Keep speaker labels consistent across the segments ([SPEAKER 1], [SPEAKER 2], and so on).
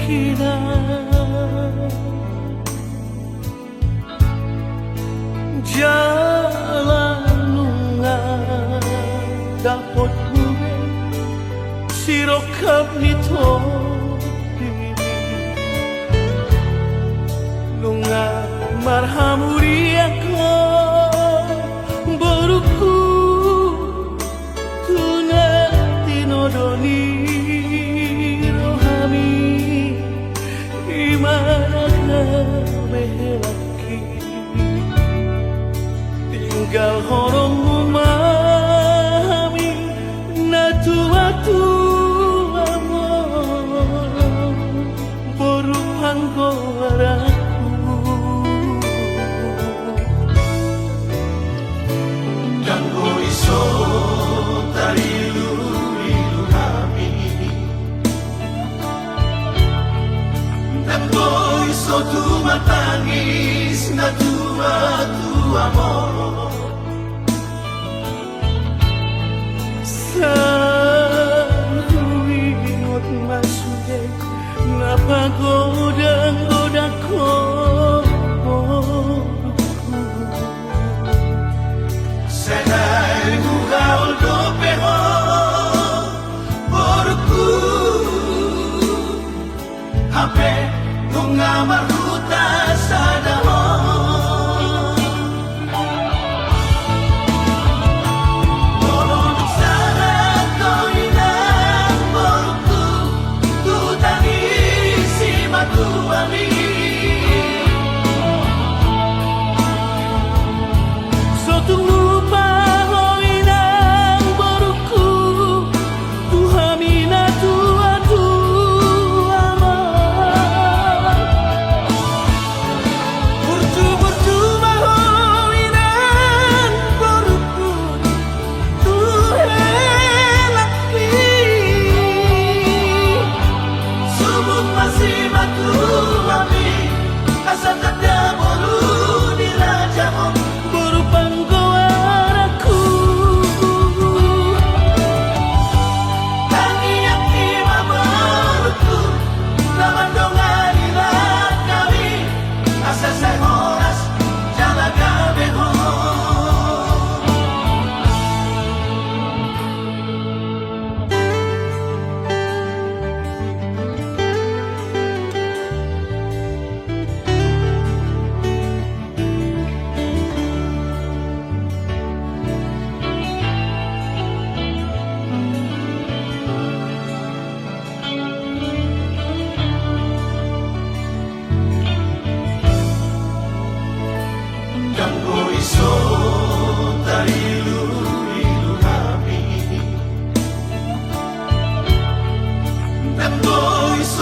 [SPEAKER 1] kina jalan nunga dapat gue sirokap nito nunga marhamuri ako boruku tuna tinodoni rohami imana belaki tinggal horong memahami natua-tua amor boruhan koraku
[SPEAKER 2] Ganggo iso tarilu-ilu kami Ganggo iso tumatangis na tua-tua amor
[SPEAKER 1] Ingot masude napagoda-goda ko
[SPEAKER 2] Senai bugaul do peho porku Hape nunga maruta sadamo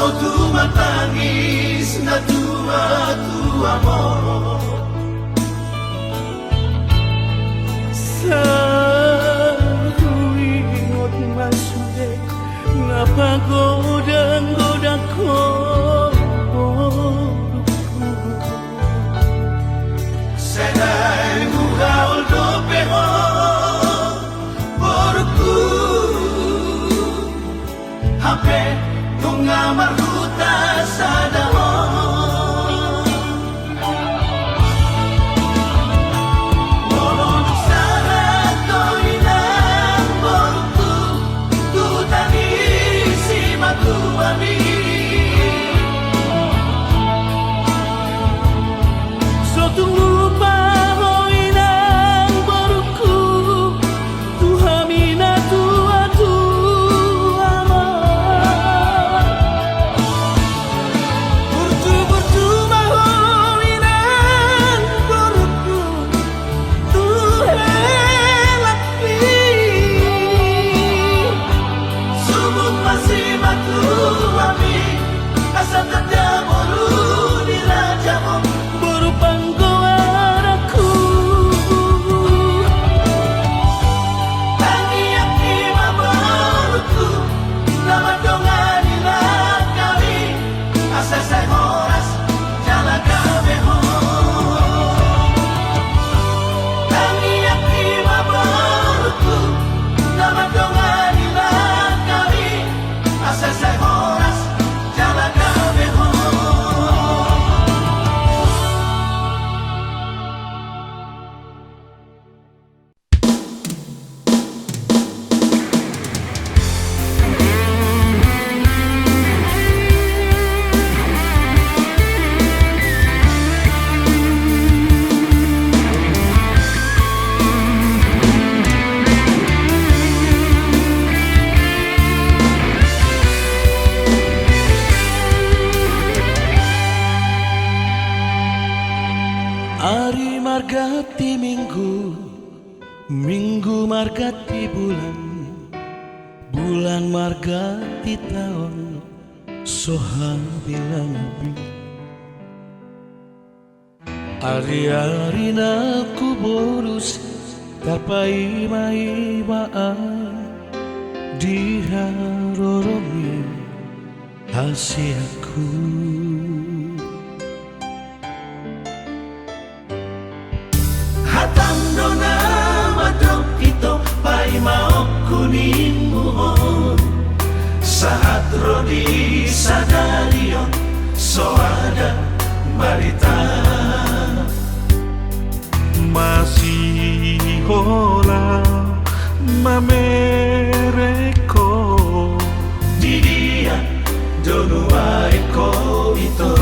[SPEAKER 2] Tu matangis na tua-tua amor
[SPEAKER 1] Ingot masude napagoda-goda ko
[SPEAKER 2] Senai bugaul do peho porku Hape nunga maruta sadamo Molon sana to inang porku tu tangisi matu ami
[SPEAKER 1] So tunggu
[SPEAKER 2] Selesai horas, jalan kami
[SPEAKER 1] ganti bulan, bulan marganti taon, sohan bilang bi. Ari-ari na ku boros, tapai maibaan, diharoromi hasiaku.
[SPEAKER 2] Hatando na madok ito pa'y maok kunin muhon. Saat rodi sadarion so ada barita.
[SPEAKER 3] Masih hola mamereko
[SPEAKER 2] Di dia donua eko ito.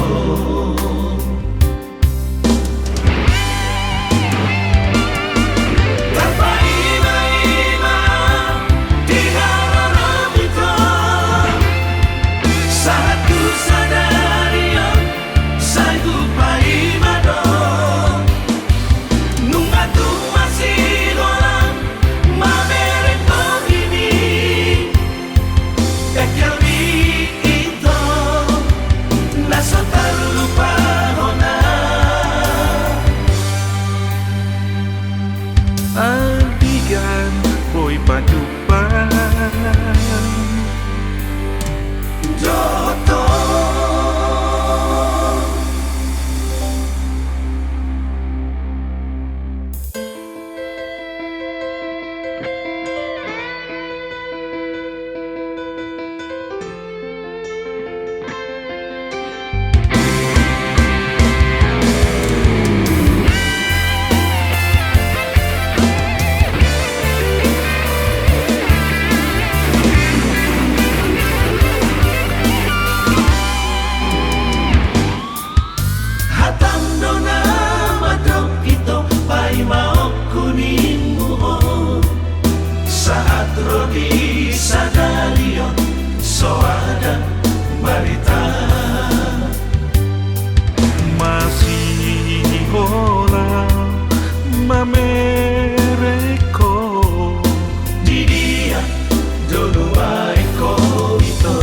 [SPEAKER 3] Albigan boy padupan
[SPEAKER 2] Joto Rodi sadalion so ada barita.
[SPEAKER 3] masih hola mamereko
[SPEAKER 2] Di dia donua eko ito.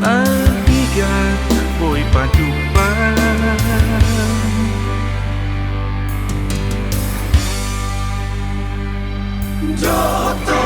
[SPEAKER 3] Albigan boy padupan
[SPEAKER 2] Joto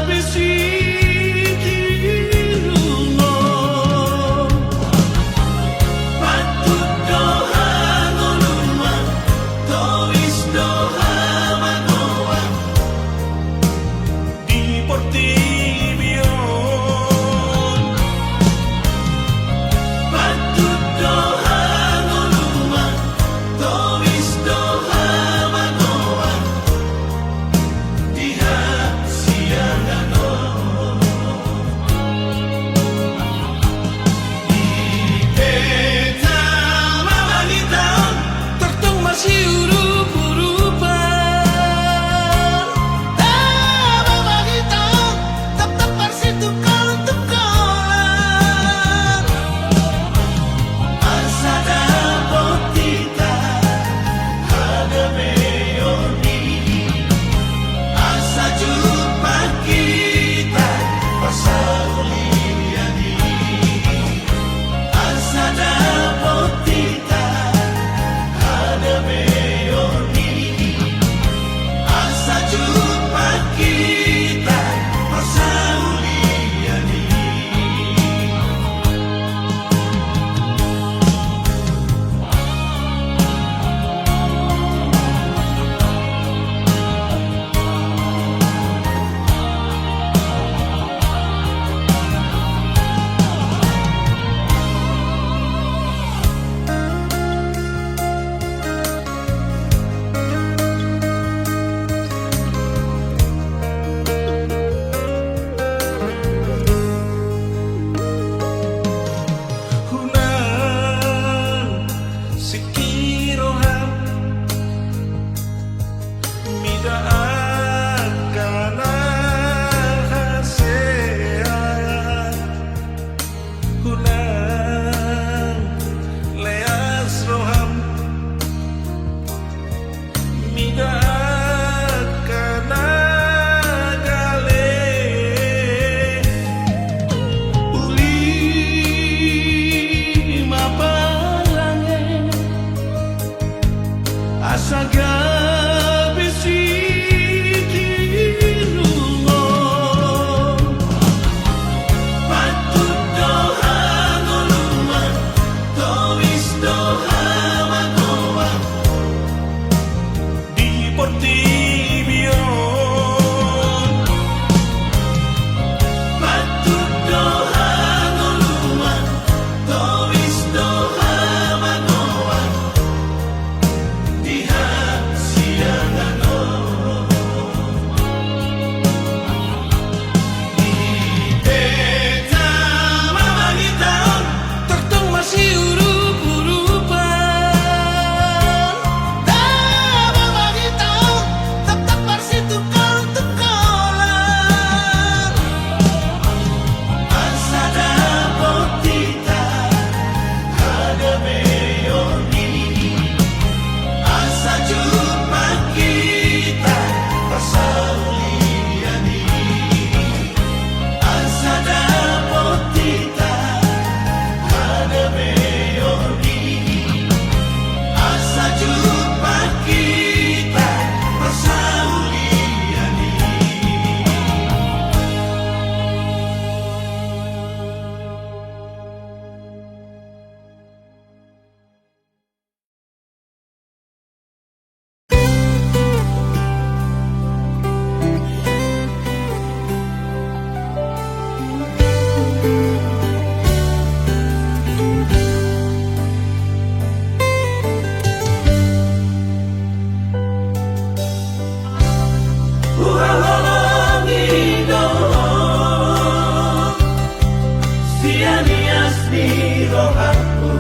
[SPEAKER 1] besi dirungo
[SPEAKER 2] Patut doa ngoluma Tois doa manoa
[SPEAKER 1] di Portibion.
[SPEAKER 2] Patut doa ngoluma Tois doa manoa Diha siangano Di peta mamangitaon
[SPEAKER 1] Tertung masih urup-urupan
[SPEAKER 2] Tama magitaon Tap-tap parsitukal-tukalan Asa dapat kita Hadameoni Asa jumpa kita Pasauliani Asa dapat kita Hadameoni Asa jumpa kita Pasauliani
[SPEAKER 1] Hunang sikirohan midaan kana hasean Hunang leas roham midaan kana gale uli mapalange asa besi dirungo
[SPEAKER 2] Patut doa ngoluma Tois doa manoa
[SPEAKER 1] di Portibion.
[SPEAKER 2] Patut doa ngoluma Tois doa manoa Diha siangano Di peta mamangitaon
[SPEAKER 1] Tertung masih urup-urupan
[SPEAKER 2] Tama magitaon Tap-tap parsitukal-tukalan Asa dapat kita Hadameoni Asa jumpa kita Pasauliani Asa dapat kita Hadameoni Asa jumpa kita Pasauliani Sianias ni rohaku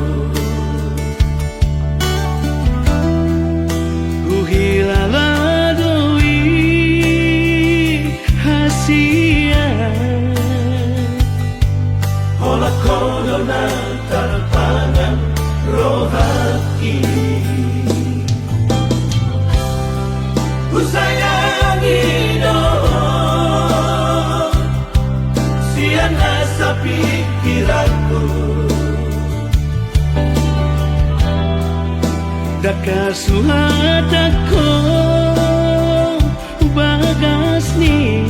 [SPEAKER 1] Uhilala doi hasia
[SPEAKER 2] Hola corona tarpangan rohaki Usayangi doon Sian asa pikiranku
[SPEAKER 1] Dakasuhat ako bagas ni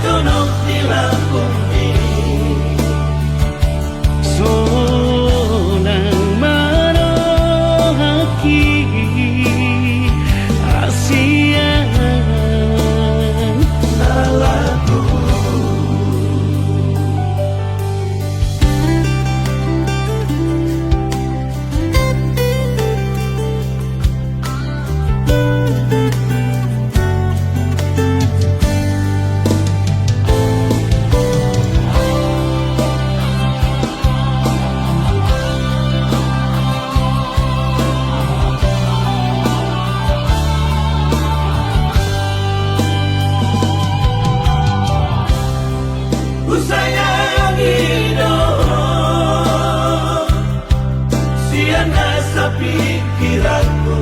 [SPEAKER 2] donok nila kumi
[SPEAKER 1] Sonang marohaki Asian
[SPEAKER 2] Nalaku Sayangi dong Siana sa pikiranku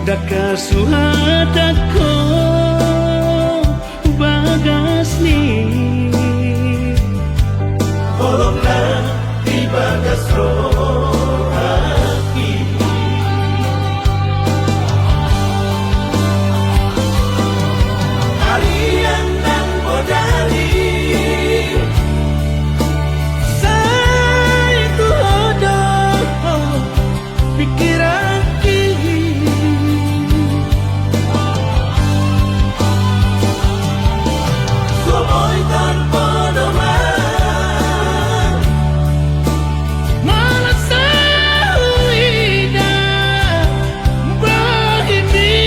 [SPEAKER 1] Daka suhat ako bagas ni
[SPEAKER 2] Tolong na di bagas rohaki Harian dan bodari
[SPEAKER 1] Say tu hodoh pikiran
[SPEAKER 2] Sumoy tanpa doman
[SPEAKER 1] Malah sahida begini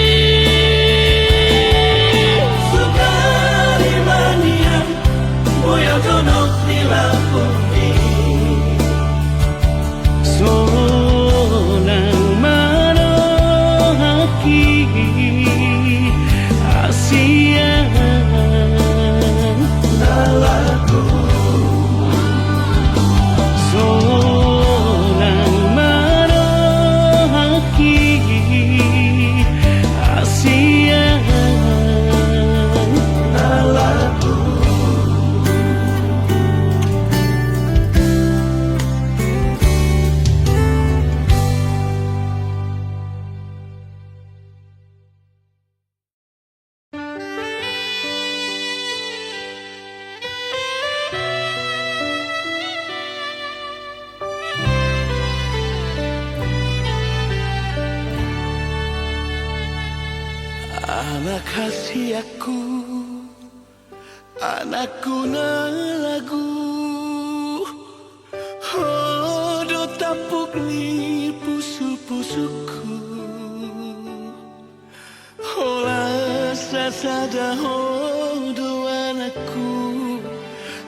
[SPEAKER 2] Sukari manian Boya donok nila kumi
[SPEAKER 1] Sonang marohaki Asian
[SPEAKER 2] Nalaku
[SPEAKER 1] Sonang marohaki Asian
[SPEAKER 2] Nalaku
[SPEAKER 1] Anak kasih aku Anakku na lagu Hodo tapuk ni pusu-pusuku Hola sasada hodo anakku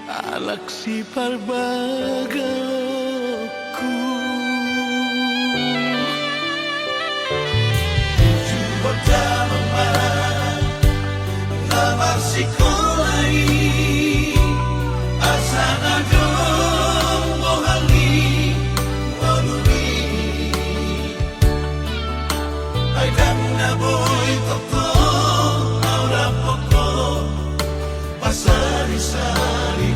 [SPEAKER 1] Anak si parbagaku
[SPEAKER 2] Sikulai asana dong mohali waluri ay dam na boy toko aura poko pasari sari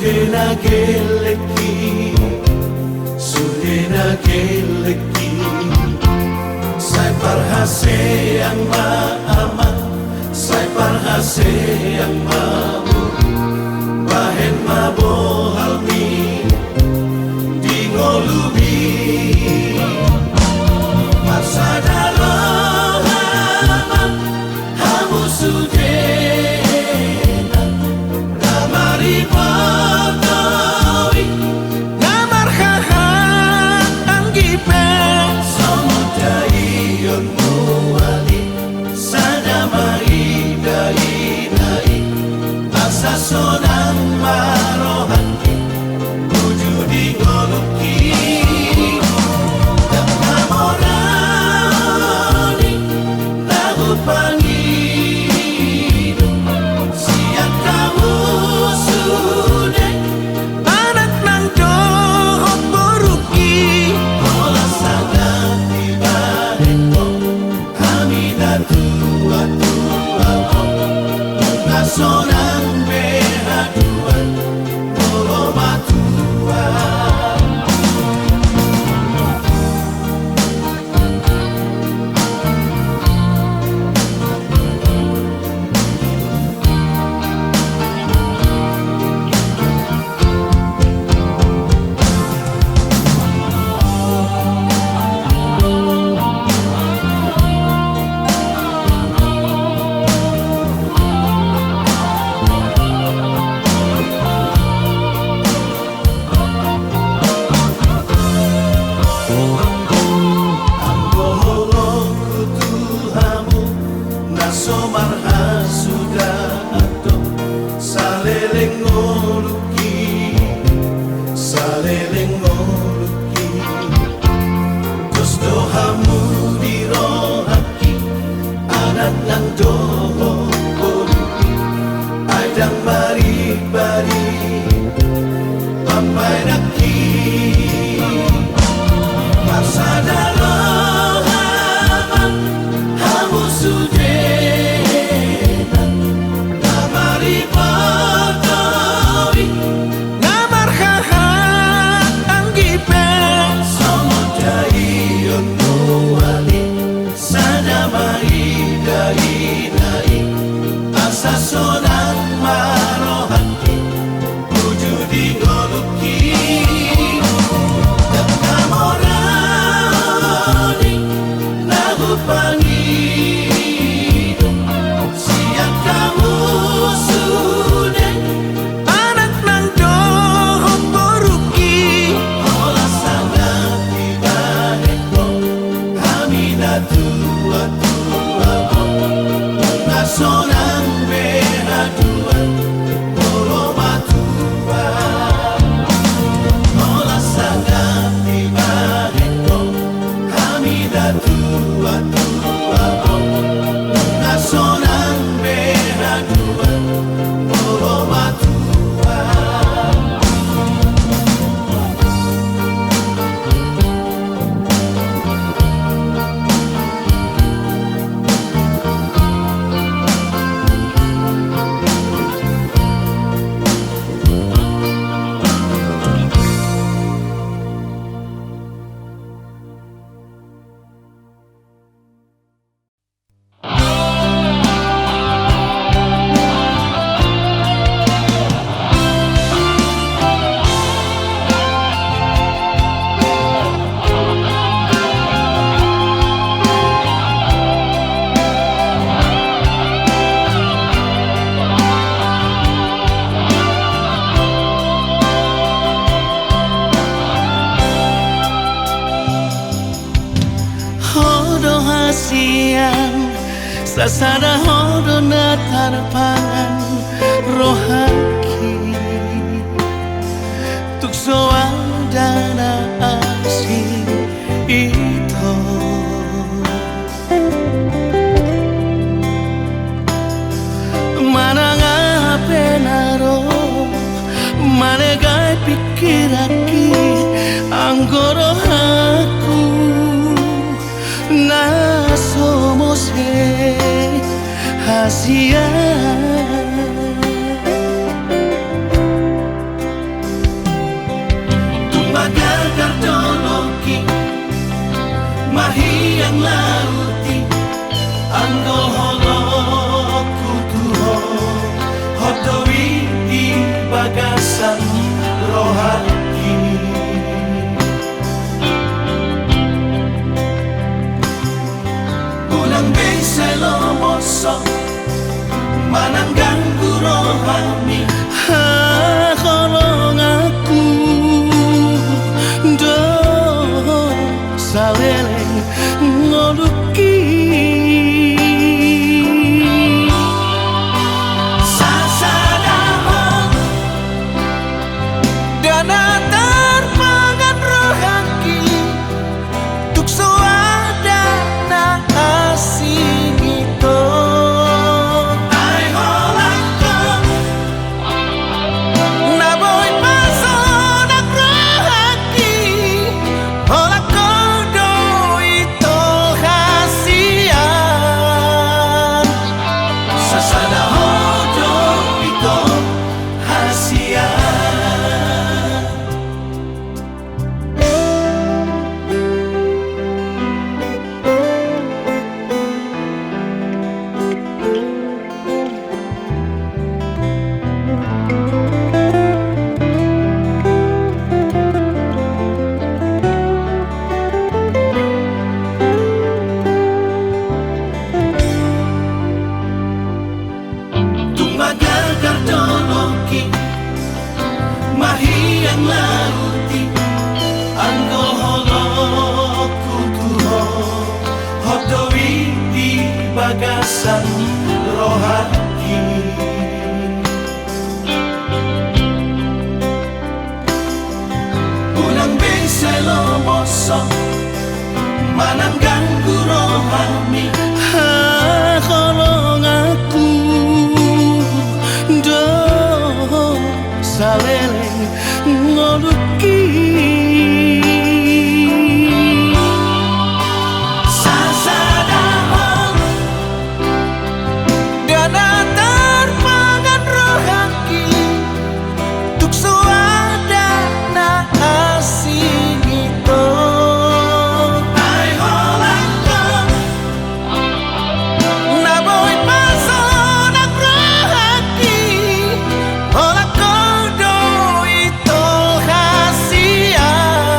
[SPEAKER 2] Sudena geleki, sudena geleki. Sai parhase yang maamat, sai parhase yang mabu. Bahen mabohal mi, di ngolubi. Marsadalo hamat, hamu sudena. Namari patawi,
[SPEAKER 1] Namar hahat anggipe
[SPEAKER 2] samudai yon muali. Sadamai dai dai, asa sonang marohati. Wujudi ngoluki, dan namorani, lagu pangidu. Siang kamu sudah
[SPEAKER 1] anak nang dohot boruki
[SPEAKER 2] olah sangat tiba eko. Hamida tua tua sonang behaduan olo matua. Nasomarha sudah atau saleleng ngoluki, saleleng ngoluki. Terus dohamu dirohaki, anak nang doho ngoluki. Adang bari-bari, papai naki. Marsadalo hamat, hamu sudena. Namari patawi,
[SPEAKER 1] Namar hahat anggipe
[SPEAKER 2] samudai yon muali. Sadamai dai dai, asa sonang marohati. Wujudi ngoluki, dan namorani, lagu pangidu. Siang kamu sudah
[SPEAKER 1] anak nang dohot boruki
[SPEAKER 2] olah sangat tiba eko. Hamida tua tua sonang behaduan olo matua. Olah sangat tiba eko. Hamida tua tua sonang behaduan olo matua.
[SPEAKER 1] hodo hasiang sasada hodo na tarpangan rohaki tuk soang dana asing ito mana ngape naro mana gai pikiraki anggoro aku na somos hasia
[SPEAKER 2] bagasan rohani. Unang bensay lomosok manang ganggu rohani.
[SPEAKER 1] Kolong aku do saleleng ngoluki
[SPEAKER 2] Sasadahon
[SPEAKER 1] dana terpangan rohaki tuk soada na asing itu
[SPEAKER 2] ay holakon
[SPEAKER 1] na boy pason ang rohaki hola kodo ito hasian
[SPEAKER 2] Sasadahodo ito hasian. Tumagal kardoloki mahiyang lauti anggo holoku tuho hodoi di bagasan rohani. Unang bensay lomosok manang ganggu rohani.
[SPEAKER 1] kolong aku do saleleng ngoluki
[SPEAKER 2] Sasadahon
[SPEAKER 1] dana terpangan rohaki tuk soada na asing itu
[SPEAKER 2] ay holakon
[SPEAKER 1] na boy pason ang rohaki hola kodo ito hasian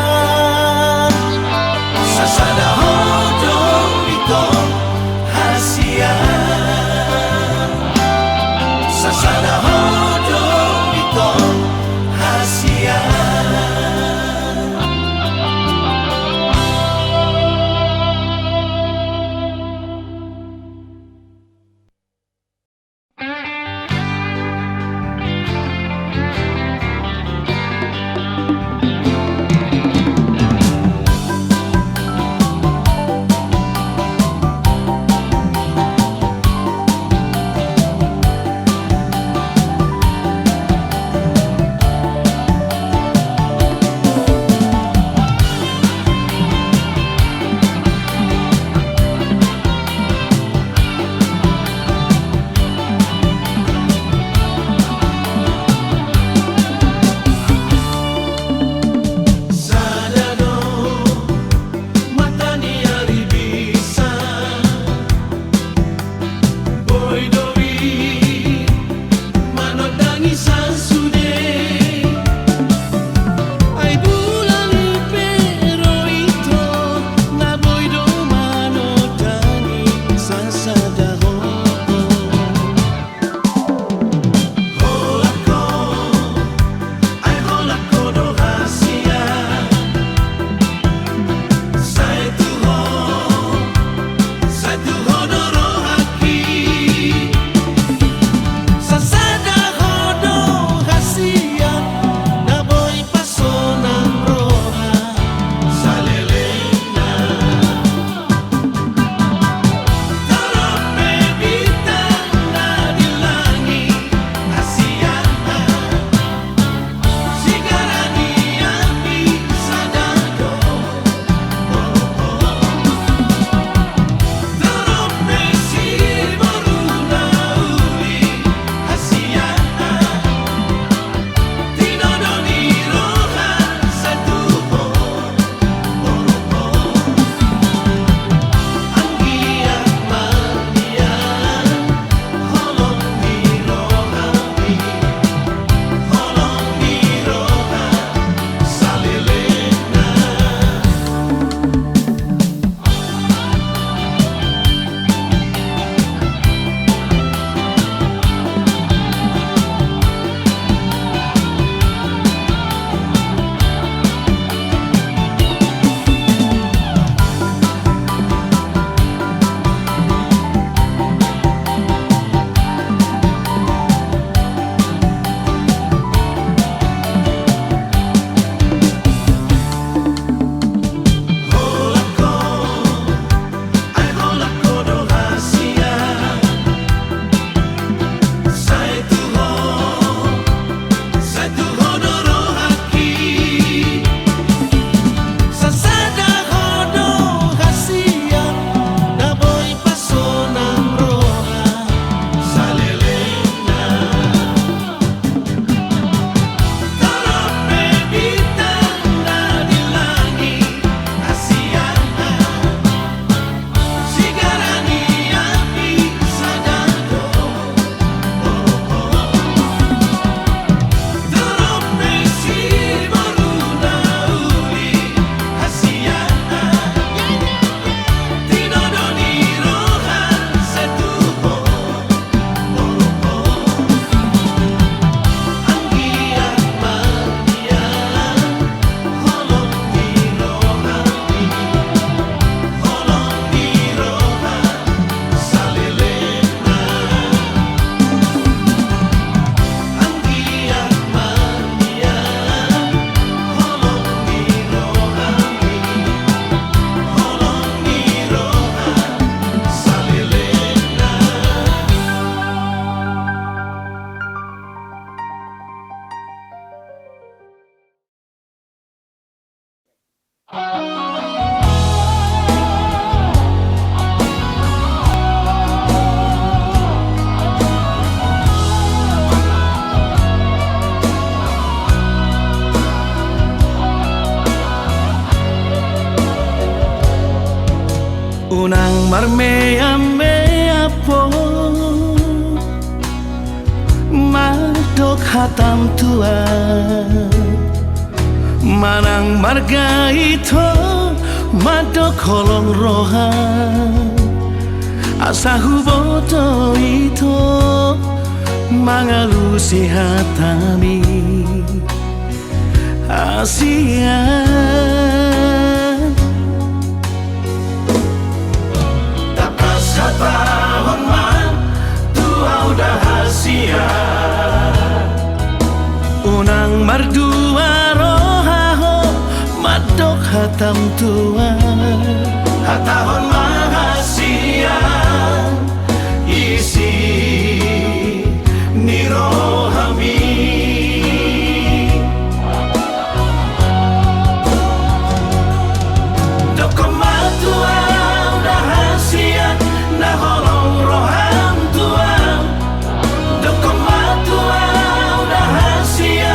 [SPEAKER 1] unang marmea mea po madok hatam tua manang marga ito madok kolong roha asa huboto ito mangalu sehatami asian
[SPEAKER 2] Tapas tahun man tua udah hasia
[SPEAKER 1] unang mardua rohaho madok hatam tua
[SPEAKER 2] hatahon mahasia isi nirohami dokomatua udah hasia na holong roham tua dokomatua udah hasia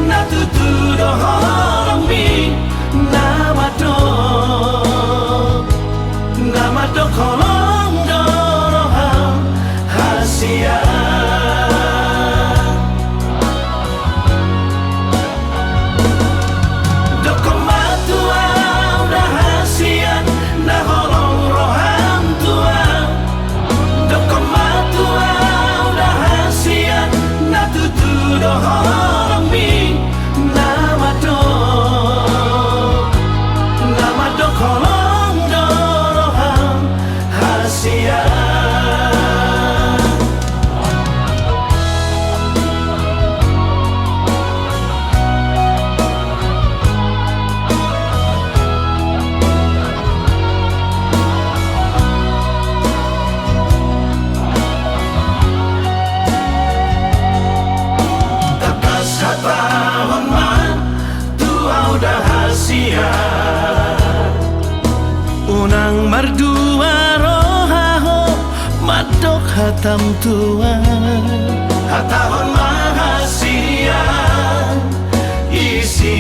[SPEAKER 2] na tutu doholong mi nama do kolong doroham hasia dokomatua udah hasia na holong roham tua dokomatua udah hasia na tutu doholong mi nama do kolong doroham hasia takas hatahon man tua udah hasia
[SPEAKER 1] unang mardua rohaho madok hatam tua
[SPEAKER 2] hatahon mahasia isi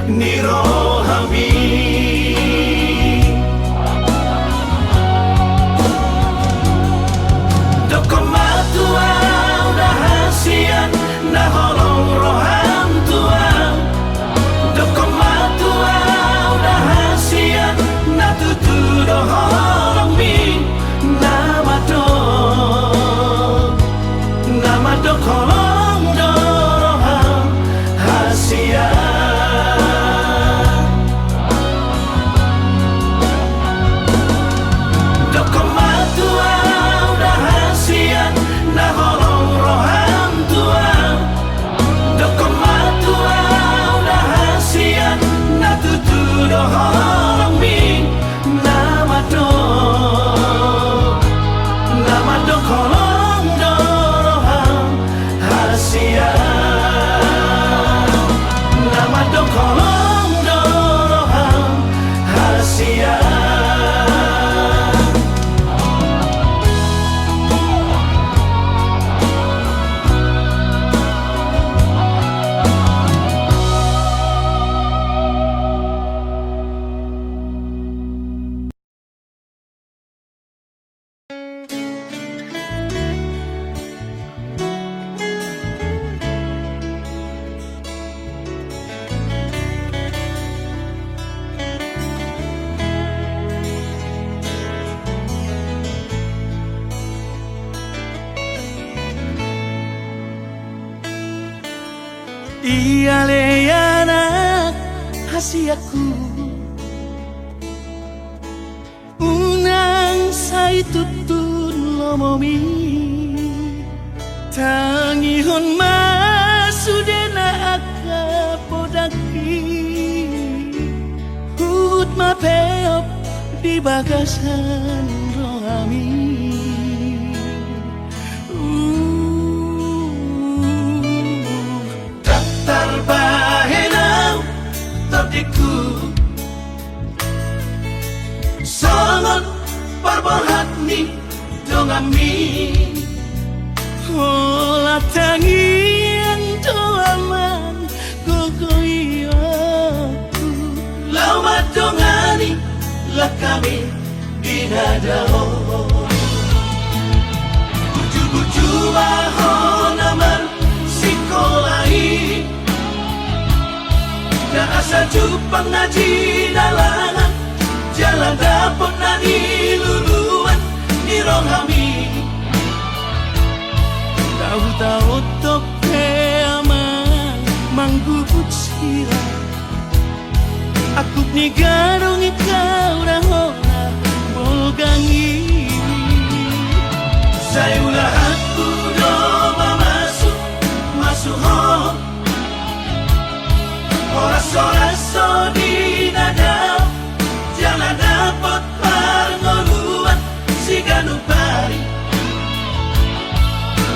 [SPEAKER 2] nirohami dokomatua udah hasia na holong roham tua dokomatua udah hasia na tutu doholong mi nama do kolong doroham hasia dokomatua udah hasia na holong roham tua dokomatua udah hasia na tutu doholong mi nama do kolong doroham hasia nama do kolong doroham hasia
[SPEAKER 1] Iya le anak hasiaku unang say tutun lomomi tangihon masudena aka podaki hut mapeop di bagasan rohami
[SPEAKER 2] Tarbahenau tadiku sangat parbahat ni dongami
[SPEAKER 1] Ola tangian doaman gogoyaku
[SPEAKER 2] Lau madongani laka kami binadao buju-buju bahon naman sekolai na asa jupang naji dalangan jalan dapot na niluluan ni rohami
[SPEAKER 1] tahu-tahu toke aman manggubut sirah aku ni garong ikaw rahona bolgangi
[SPEAKER 2] saya ulah aku do masuk masuk ho oras-oras di nada jangan dapat pangoluan si ganupari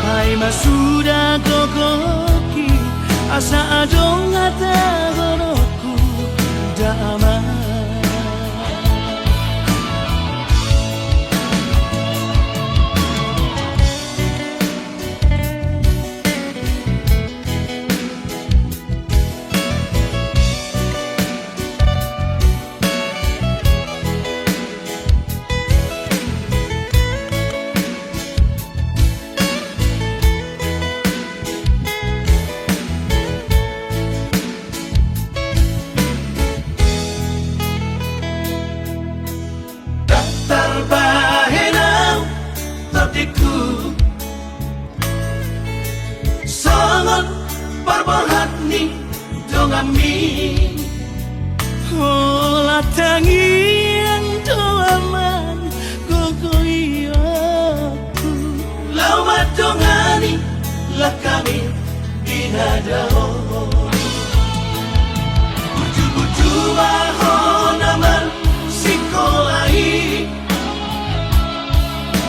[SPEAKER 1] Hai masuda gogoki asa adong ata goroku dama
[SPEAKER 2] terbahenau tertiku sangat berberhat ni dongami
[SPEAKER 1] Ola tangian doaman gogoiaku
[SPEAKER 2] lau matongani lah kami binadao buju-buju bahon naman sekolai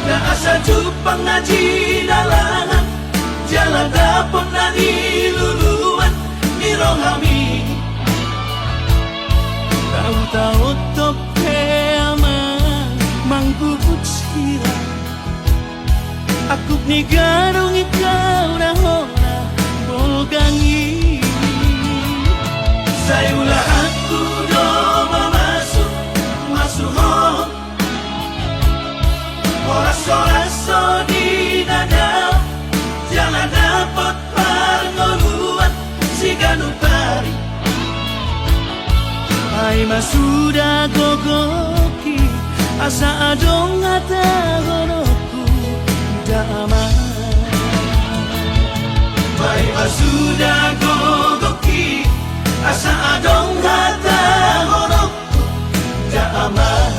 [SPEAKER 2] na asa jupang naji dalangan jalan dapot na niluluan ni rohami
[SPEAKER 1] tahu-tahu toke aman manggubut sirah aku ni garong ikaw rahona bolgangi
[SPEAKER 2] saya ulah aku do masuk masuk ho oras-oras di nada jangan dapat pangoluan si ganupari
[SPEAKER 1] Hai masuda gogoki asa adong ata goroku dama
[SPEAKER 2] Baik sudah gogoki asa adong hata horokku jamaah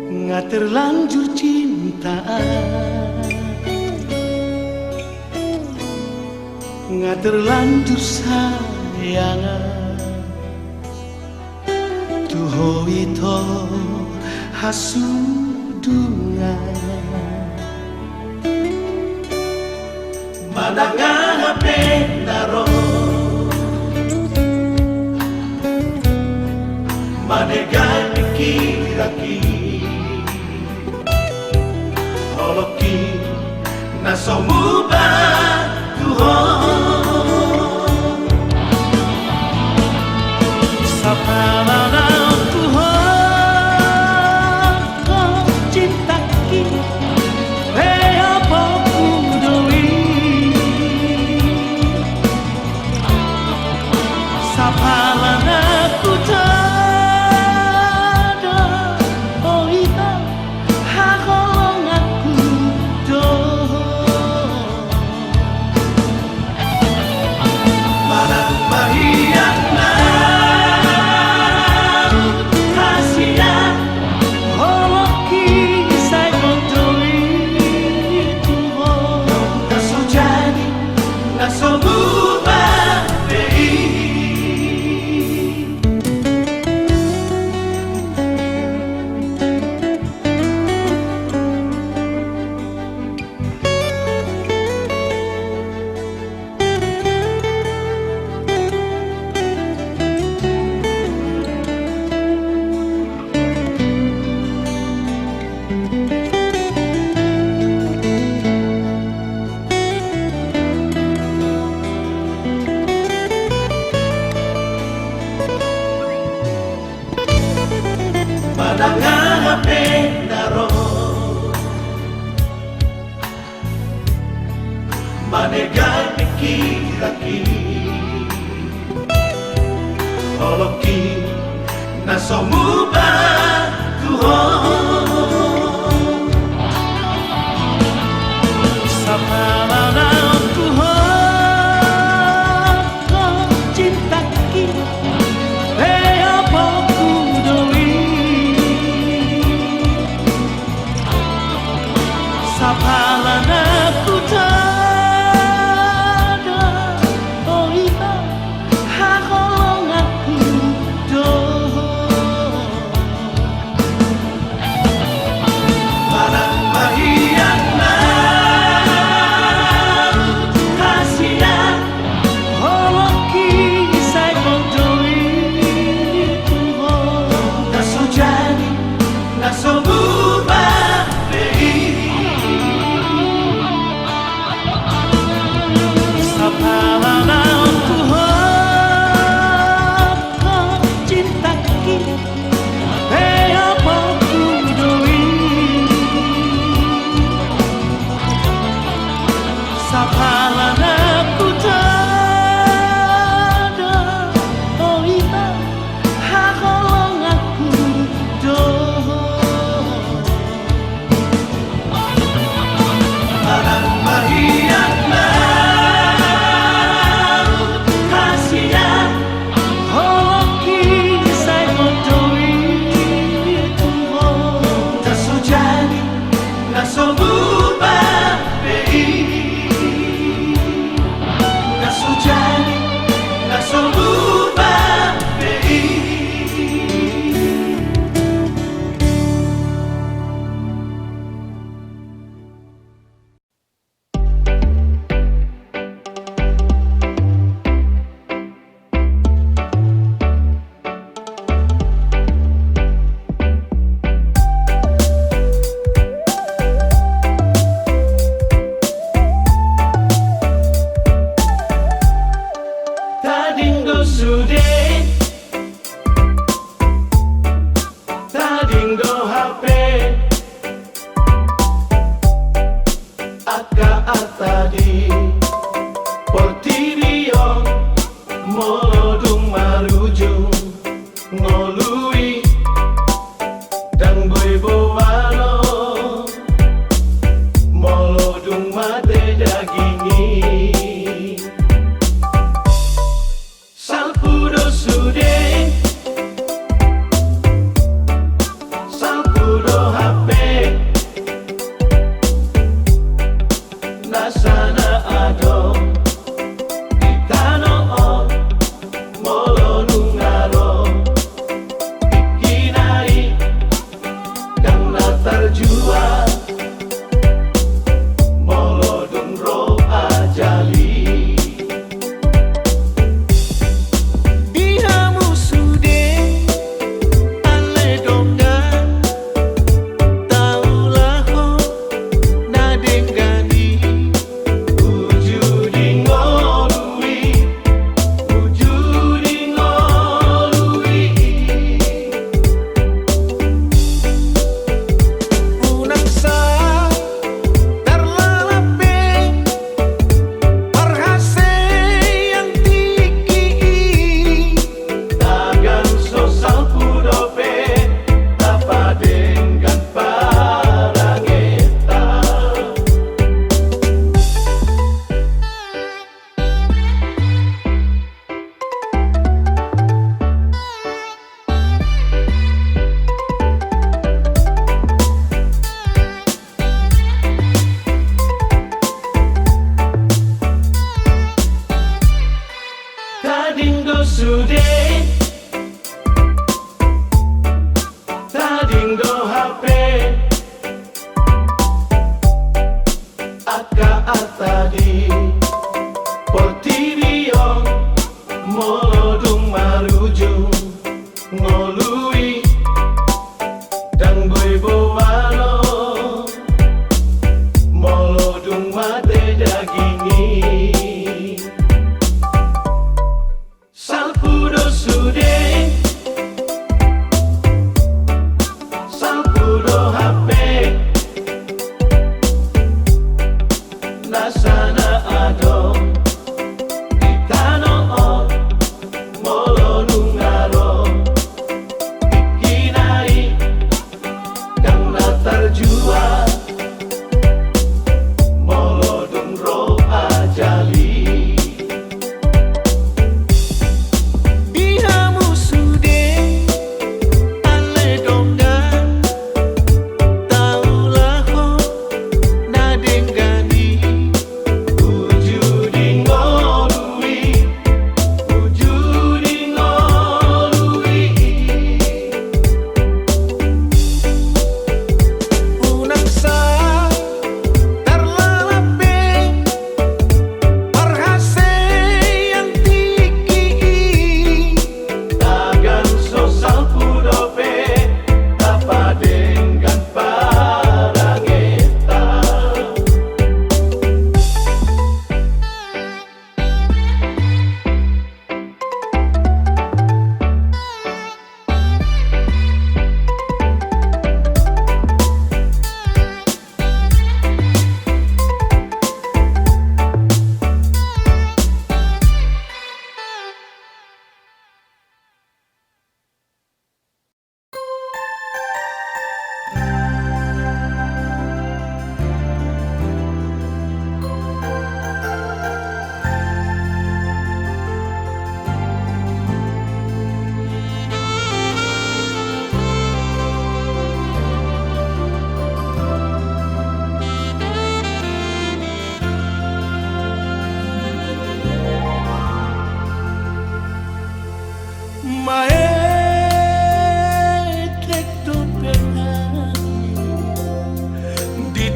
[SPEAKER 1] nggak terlanjur cinta nggak terlanjur sayangan tuho itu hasudungan
[SPEAKER 2] Mandangan HP naro Manegan pikiraki Holoki nasomuba Tuhan
[SPEAKER 1] Sapalana Tuhan kau cinta kita apa kudoi Sapalana ku tada oh iya hakolong aku do
[SPEAKER 2] so mubah Tuhan
[SPEAKER 1] Sapalana Tuhan kau cinta kita apa ku doi Sapalana ku tada oita hakolong aku do
[SPEAKER 2] Parang mahiyan na kasihan
[SPEAKER 1] Holoki sai doi Tuhan
[SPEAKER 2] Nasujani, nasobubah
[SPEAKER 1] Sapalana Tuhan kau cinta kita apa ku doi Sapalana ku tada oita hakolong aku do
[SPEAKER 2] Parang mahiyan na kasihan
[SPEAKER 1] Holoki sai doi Tuhan
[SPEAKER 2] Nasujani, nasobubah Nasujani, nasobubah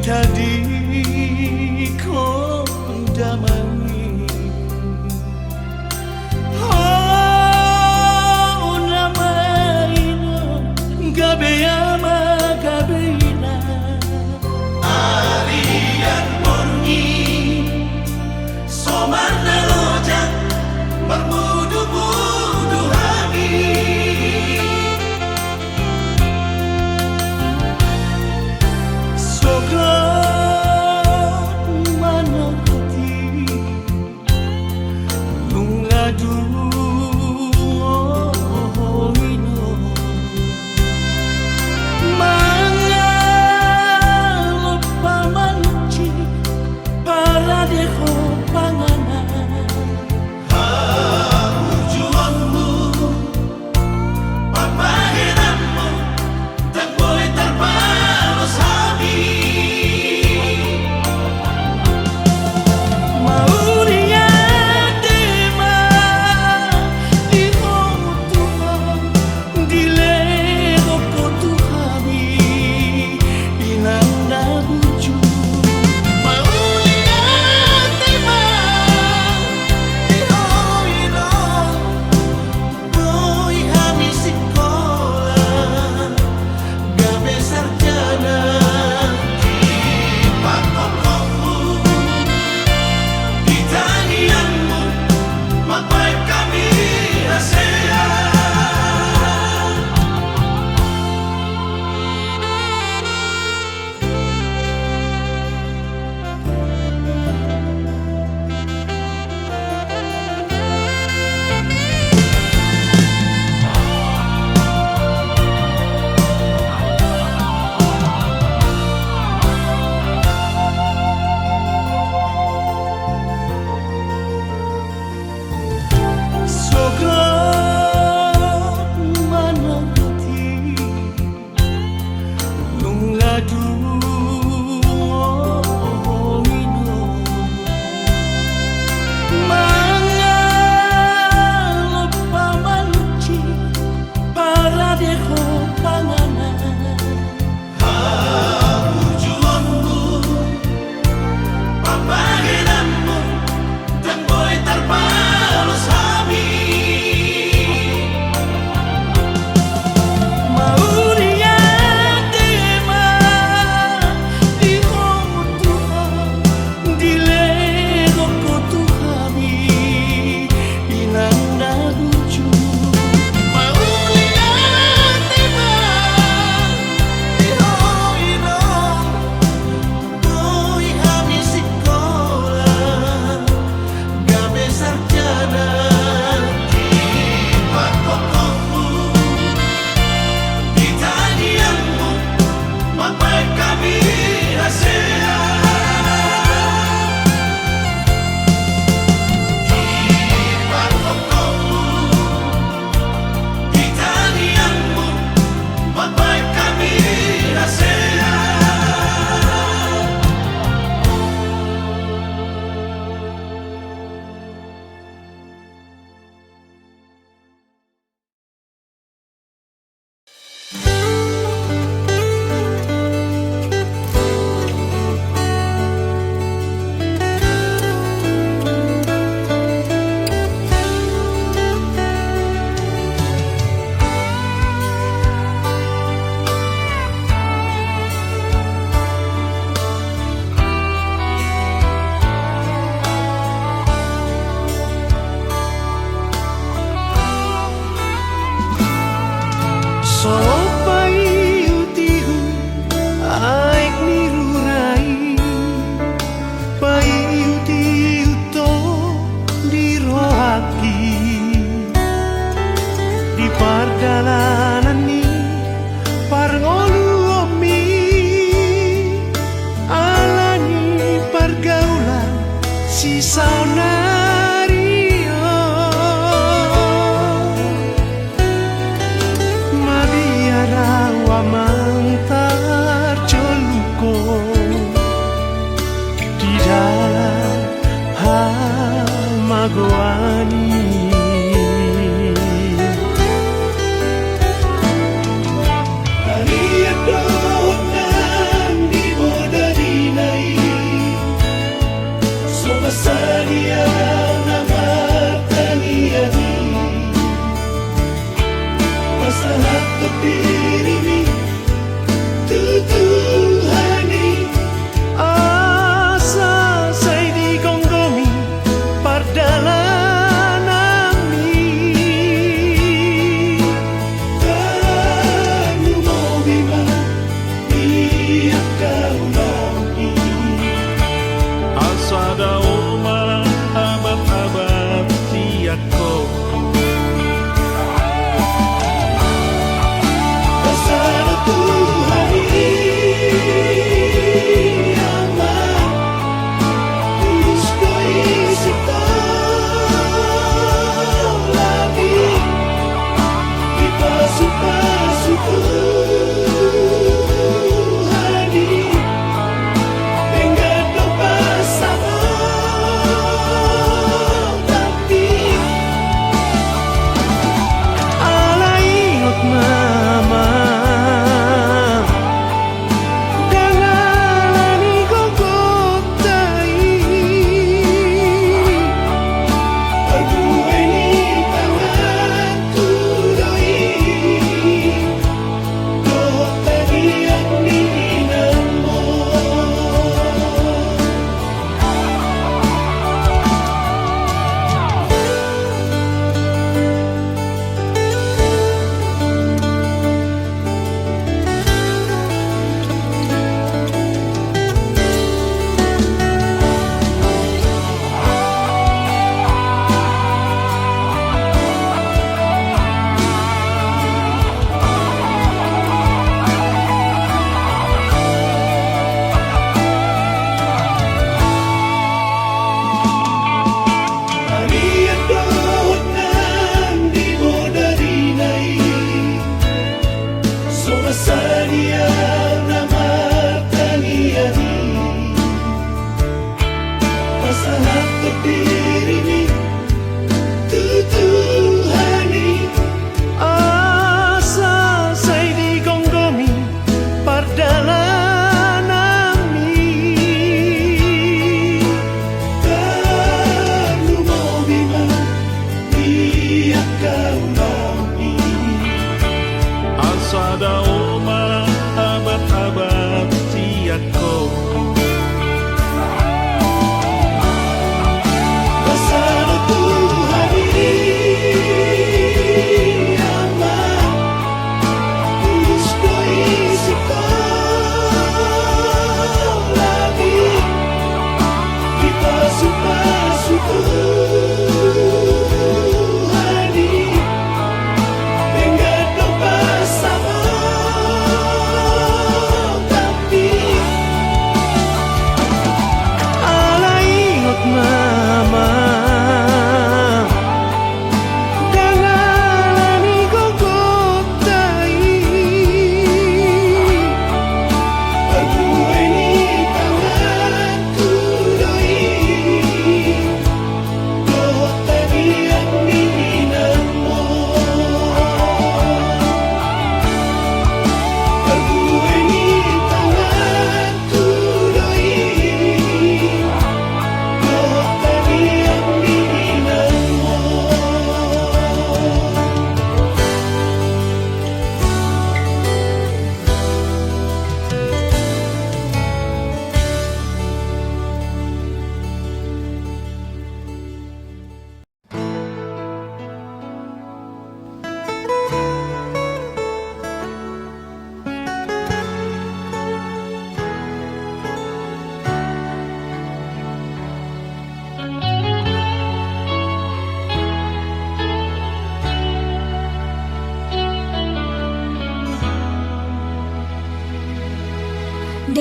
[SPEAKER 1] tadi kondamai oh namaina gabeyama gabeina
[SPEAKER 2] Arian murni Somarna loja Bermudu-mudu hami
[SPEAKER 1] Sokat manakati Lungadu ino Mangal pamanci Para deho panganan
[SPEAKER 2] Juangmu Papahinanmu Dan boleh terbalas habis
[SPEAKER 1] Mauria tema di Tuhan di lego Tuhan inanda bucu
[SPEAKER 2] Maulia tema Ihoino Boy habis sekolah Gabe sarjana Kipak kokohmu Di tanianmu Mapai kami rahasia
[SPEAKER 1] Sokat manakati Lungadu ino Mangal pamanci Para deho panganan
[SPEAKER 2] Juangmu Papahinanmu Dan boleh terbalas habis
[SPEAKER 1] Mauria tema di Tuhan di lego Tuhan inanda lucu
[SPEAKER 2] Maulia tema Ihoino Boy habis sekolah Gabe sarjana Kipak kokohmu Di tanianmu Mapai kami rahasia Kipak kokohmu Di tanianmu Mapai kami rahasia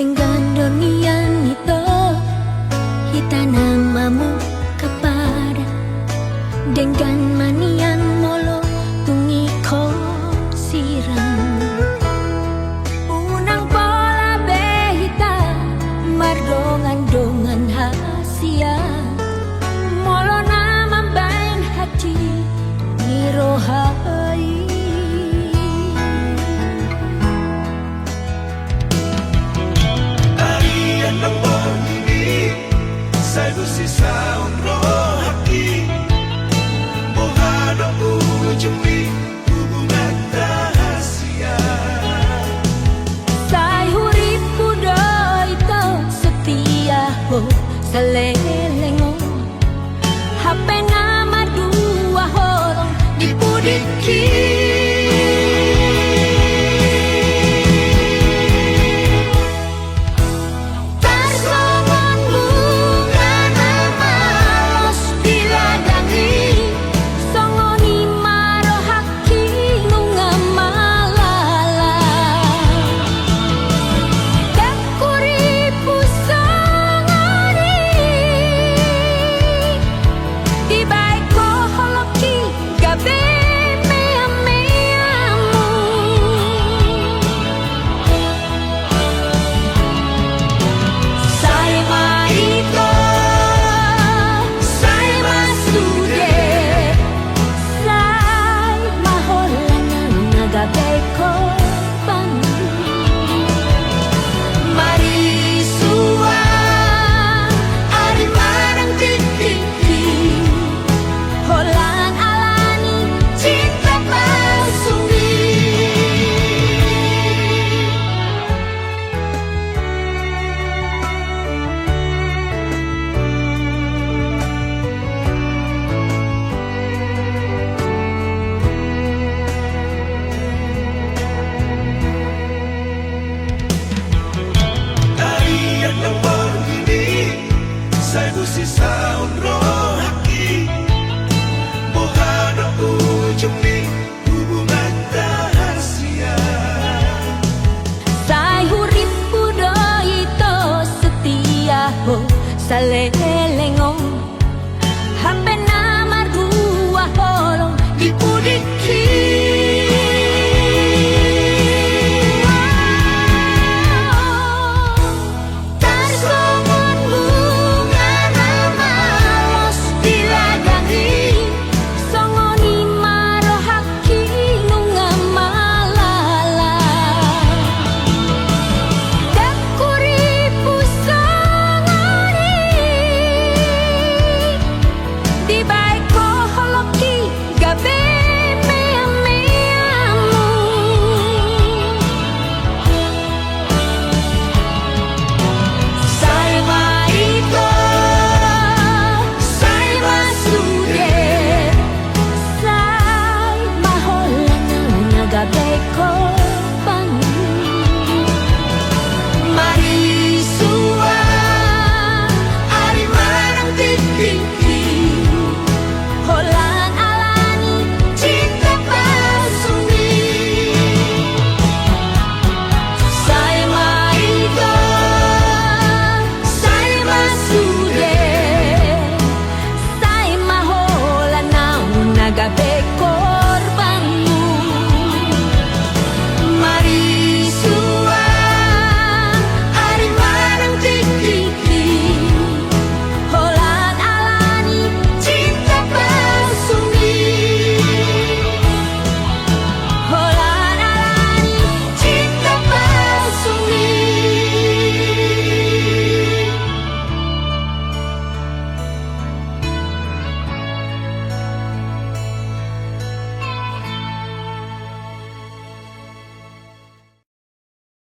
[SPEAKER 4] dengan donian itu hita namamu kepada dengan manian molo tungi ko siram unang pola behita mardongan-dongan hasia molo nama bain hati nirohai
[SPEAKER 2] Tarian ng bondini Sa'y busisa unro hati Mohana ujumi hubungan rahasia
[SPEAKER 4] Say hurip pudo ito setia ho sa lelengo Hape na madua holong di pudiki
[SPEAKER 2] Sa'y busisa unro haki Mohana ujumi hubungan rahasia
[SPEAKER 4] Say hurip pudo ito setia ho sa lelengo